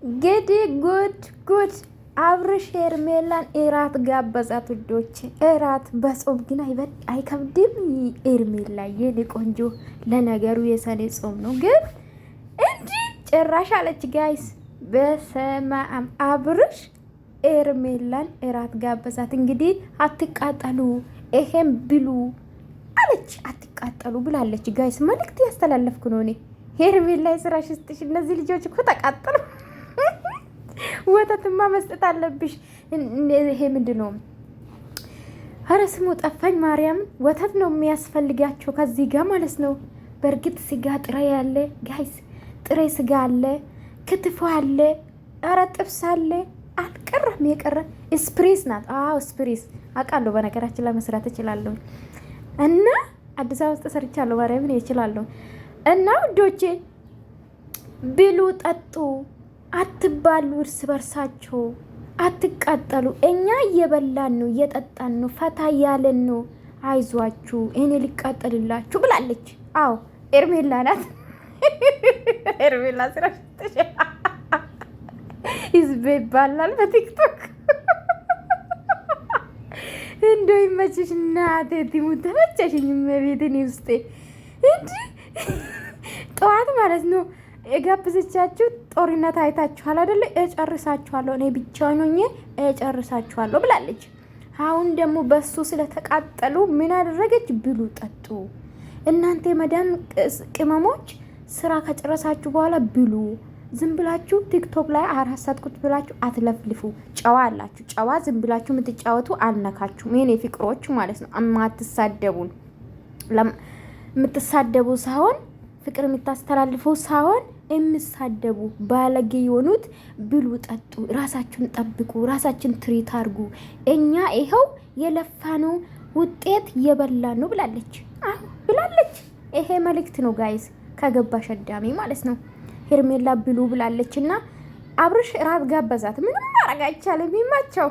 እንግዲህ ጉድ አብርሽ ሄርሜላን እራት ጋበዛት። ውዶች እራት በጾም ግን አይከብድም? ሄርሜላ የኔ ቆንጆ፣ ለነገሩ የሰኔ ጾም ነው ግን እንዲህ ጭራሽ አለች። ጋይስ በሰማም አብርሽ ሄርሜላን እራት ጋበዛት። እንግዲህ አትቃጠሉ፣ ይሄም ብሉ አለች። አትቃጠሉ ብላለች። ጋይስ መልእክት ያስተላለፍኩ ነው እኔ። ሄርሜላ ስራሽ ስጥሽ። እነዚህ ልጆች እኮ ተቃጠሉ። ወተትማ መስጠት አለብሽ። ይሄ ምንድን ነው? ኧረ ስሙ ጠፋኝ። ማርያም ወተት ነው የሚያስፈልጋቸው ከዚህ ጋር ማለት ነው። በእርግጥ ስጋ ጥሬ ያለ ጋይስ፣ ጥሬ ስጋ አለ፣ ክትፎ አለ፣ ኧረ ጥብስ አለ። አልቀረም። የቀረ ስፕሪስ ናት። አዎ ስፕሪስ አውቃለሁ። በነገራችን ላይ መስራት እችላለሁ እና አዲስ አበባ ውስጥ ሰርቻለሁ። ማርያምን እችላለሁ። እና ውዶቼ ብሉ፣ ጠጡ፣ አትባሉ፣ እርስ በርሳችሁ አትቃጠሉ። እኛ እየበላን ነው፣ እየጠጣን ነው፣ ፈታ እያለን ነው። አይዟችሁ እኔ ሊቃጠልላችሁ ብላለች። አዎ ሄርሜላ ናት። ሄርሜላ ስራሽ ህዝብ ይባላል በቲክቶክ። እንደው ይመችሽ እናቴ ትሙት። ተመቸሽኝ መቤትን ውስጤ እንዲህ ጠዋት ማለት ነው የጋብዘቻችሁ ጦርነት አይታችኋል አይደለ? እጨርሳችኋለሁ፣ እኔ ብቻዬን ሆኜ እጨርሳችኋለሁ ብላለች። አሁን ደግሞ በሱ ስለተቃጠሉ ምን አደረገች? ብሉ ጠጡ። እናንተ የመዳም ቅመሞች ስራ ከጨረሳችሁ በኋላ ብሉ። ዝም ብላችሁ ቲክቶክ ላይ 4 ሰዓት ቁጭ ብላችሁ አትለፍልፉ። ጨዋ አላችሁ። ጨዋ ዝም ብላችሁ የምትጫወቱ አልነካችሁም። የኔ ፍቅሮች ማለት ነው። አትሳደቡን። የምትሳደቡ ሳይሆን ፍቅር የምታስተላልፉ ሳይሆን የምሳደቡ ባለጌ የሆኑት ብሉ ጠጡ፣ ራሳችሁን ጠብቁ፣ ራሳችን ትሪት አድርጉ። እኛ ይኸው የለፋነው ውጤት የበላ ነው ብላለች። አዎ ብላለች። ይሄ መልእክት ነው ጋይስ፣ ከገባሽ አዳሚ ማለት ነው። ሄርሜላ ብሉ ብላለች እና አብርሽ እራት ጋበዛት። ምንም ማድረግ አይቻልም። ይማቸው።